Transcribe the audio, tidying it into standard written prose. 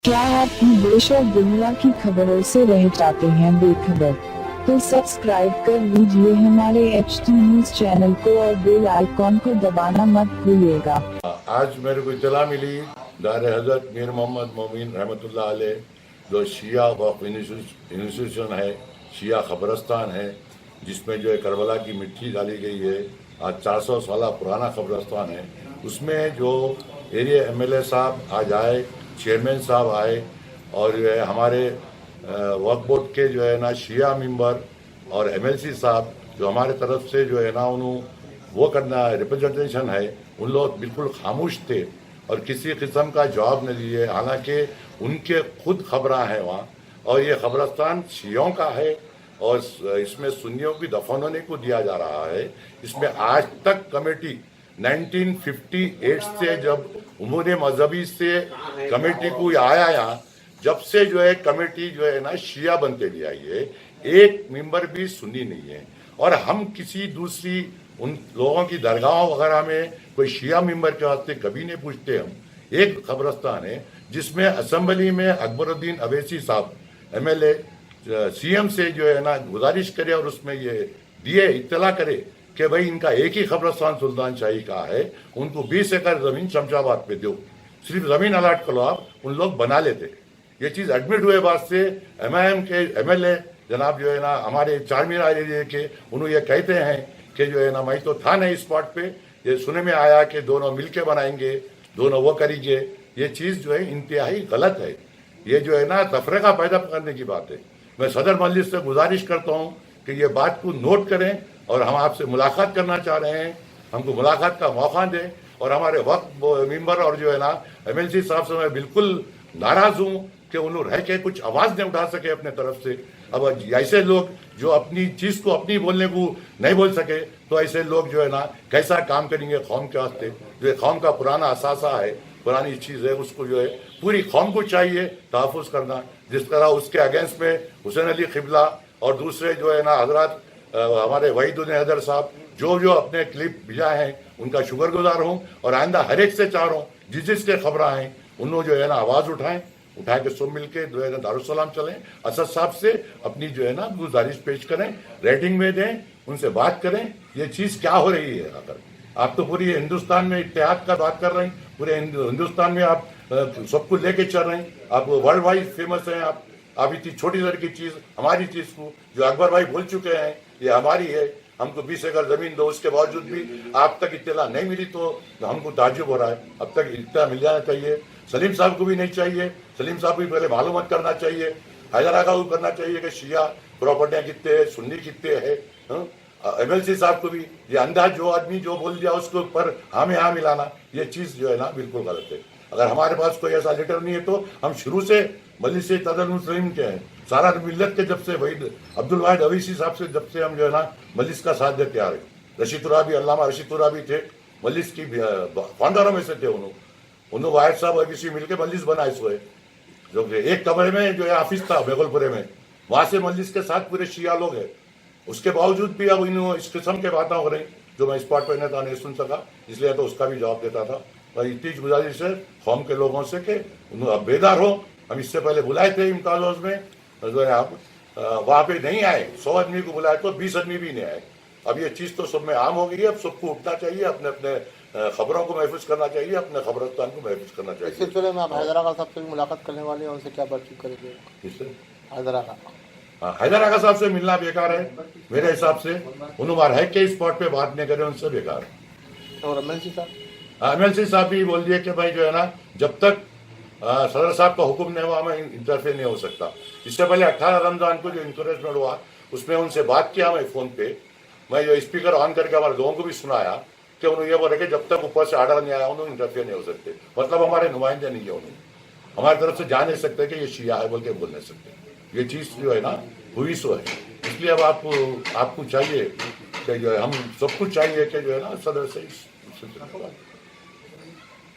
क्या आप देश और दुनिया की खबरों से रह जाते हैं बेखबर? तो सब्सक्राइब कर लीजिए हमारे HT न्यूज चैनल को और बेल आइकॉन को दबाना मत भूलिएगा। आज मेरे को इत्तला मिली दार हजरत मीर मोहम्मद मोमिन रहमतुल्लाह अलैह जो शिया वक्फ इंस्टीट्यूशन है, शिया खबरस्तान है, जिसमें जो है करबला की मिट्टी डाली गई है। आज 400 साल पुराना खबरस्तान है। उसमें जो एरिया MLA साहब आज आए, चेयरमैन साहब आए और जो है हमारे वक्फ बोर्ड के जो है ना शिया मेंबर और MLC साहब जो हमारे तरफ से जो है ना उन्होंने वो करना रिप्रेजेंटेशन है, उन लोग बिल्कुल खामोश थे और किसी किस्म का जवाब नहीं दिए। हालांकि उनके खुद खबरां हैं वहाँ और ये खबरस्तान शियों का है और इसमें सुन्नियों की दफन होने को दिया जा रहा है। इसमें आज तक कमेटी 1958 से जब उन्होंने मजहबी से कमेटी को आया यहाँ, जब से जो है कमेटी जो है ना शिया बनते भी आई है, एक मेंबर भी सुन्नी नहीं है। और हम किसी दूसरी उन लोगों की दरगाहों वगैरह में कोई शिया मेंबर के वास्ते कभी नहीं पूछते। हम एक खबरस्तान है जिसमें असेंबली में अकबरुद्दीन अवैसी साहब MLA CM से जो है ना गुजारिश करे और उसमें ये दिए इत्तला करे कि भाई इनका एक ही खबरस्तान सुल्तान शाही का है, उनको 20 एकड़ जमीन शमशाबाद पे दो, सिर्फ जमीन अलाट करो आप, उन लोग बना लेते। ये चीज एडमिट हुए बाद से MIM के MLA जनाब जो है ना हमारे चारमीनार एरिया के उन्होंने ये कहते हैं कि जो है ना मैं तो था नहीं स्पॉट पे, ये सुनने में आया कि दोनों मिलके बनाएंगे, दोनों वो करेंगे। ये चीज जो है इंतहाई गलत है। ये जो है ना तफरीका पैदा करने की बात है। मैं सदर मजलिस से गुजारिश करता हूँ कि ये बात को नोट करें और हम आपसे मुलाकात करना चाह रहे हैं, हमको मुलाकात का मौका दें। और हमारे वक्त मेंबर और जो है ना MLC साहब से मैं बिल्कुल नाराज हूँ कि उन्होंने रह के कुछ आवाज नहीं उठा सके अपने तरफ से। अब ऐसे लोग जो अपनी चीज को अपनी बोलने को नहीं बोल सके, तो ऐसे लोग जो है ना कैसा काम करेंगे कौम के वास्ते? जो कौम का पुराना असासा है, पुरानी चीज है, उसको जो है पूरी कौम को चाहिए तहफ़्फ़ुज़ करना। जिस तरह उसके अगेंस्ट में हुसैन अली क़िबला और दूसरे जो है ना हजरत हमारे वहीदुद्दीन हैदर साहब जो जो अपने क्लिप भेजा है, उनका शुक्रगुजार हूँ। और आइंदा हर एक से चाह रहा हूँ जिसके खबर हैं उन्होंने जो है ना आवाज़ उठा के सब मिलके जो है ना दारुस्सलाम चलें, असद साहब से अपनी जो है ना गुजारिश पेश करें, रेटिंग में दें, उनसे बात करें ये चीज़ क्या हो रही है। अगर आप तो पूरी हिंदुस्तान में इत्तेहाद का बात कर रहे हैं, पूरे हिंदुस्तान में आप सबको लेके चल रहे हैं, आप वर्ल्ड वाइड फेमस हैं। आप इतनी छोटी सी की चीज़, हमारी चीज़ को जो अकबर भाई बोल चुके हैं ये हमारी है, हमको 20 एकड़ जमीन दो, उसके बावजूद भी आप तक इत्तला नहीं मिली तो हमको ताज्जुब हो रहा है। अब तक इत्तला मिल जाना चाहिए। सलीम साहब को भी नहीं चाहिए, सलीम साहब को भी पहले मालूमात करना चाहिए। हैदर आगा को करना चाहिए कि शिया प्रॉपर्टियाँ कितने है, सुन्नी कितने है। MLC साहब को भी ये अंदाज जो आदमी जो बोल दिया उसके ऊपर हाँ में हाँ मिलाना, ये चीज़ जो है ना बिल्कुल गलत है। अगर हमारे पास कोई ऐसा लेटर नहीं है तो हम शुरू से मजलिस तदरुल के हैं, सारा मिल्लत के जब से वहीद अब्दुल वाहिद अवैसी साहब से जब से हम जो है ना मजलिस का साथ देते आ रहे। रशीद तुराबी, अल्लामा रशीद तुराबी थे मजलिस की फाउंडरों में से थे। उन्होंने वाहिद साहब अवैसी मिलकर मजलिस बनाए सोए, जो एक कमरे में जो है ऑफिस था बेगलपुरे में, वहाँ से मजलिस के साथ पूरे शिया लोग हैं। उसके बावजूद भी अब इन इस किस्म के बातें हो रही जो मैं स्पॉट पर नहीं सुन सका, इसलिए तो उसका भी जवाब देता था। और इतनी गुजारिश है कौम के लोगों से कि उन्होंने अब बेदार हो। हम इससे पहले बुलाए थे इम्ताज हाउस में, जो है आप वहाँ पे नहीं आए, 100 आदमी को बुलाए तो 20 आदमी भी नहीं आए। अब ये चीज़ तो सब में आम हो गई है। अब सबको उठना चाहिए, अपने अपने खबरों को महफूज करना चाहिए, अपने खबरस्तान को महफूज करना चाहिए। इस सिलसिले में आप हैदर आगा साहब से भी मुलाकात करने वाले हैं, उनसे क्या बातचीत करेंगे? किससे? हैदर आगा। हाँ, हैदर आगा साहब से मिलना बेकार है मेरे हिसाब से। उन्होंने है के स्पॉट पे बात नहीं करे, उनसे बेकार है। और MLC साहब? MLC साहब भी बोल दिए कि भाई जो है ना जब तक सदर साहब का हुक्म नहीं हुआ मैं इंटरफेयर नहीं हो सकता। इससे पहले 18 रमजान को जो इंकरेजमेंट हुआ उसमें उनसे बात किया मैं फ़ोन पे, मैं जो स्पीकर ऑन करके हमारे लोगों को भी सुनाया कि उन्होंने ये बोला कि जब तक ऊपर से आर्डर नहीं आया उन्होंने इंटरफेयर नहीं हो सकते। मतलब हमारे नुमाइंदे नहीं है, उन्होंने हमारी तरफ से जा नहीं सकते कि ये शिया है बोल के बोल नहीं सकते। ये चीज़ जो है ना हुई सो है। इसलिए अब आपको चाहिए कि जो है हम सबको चाहिए कि जो है ना सदर से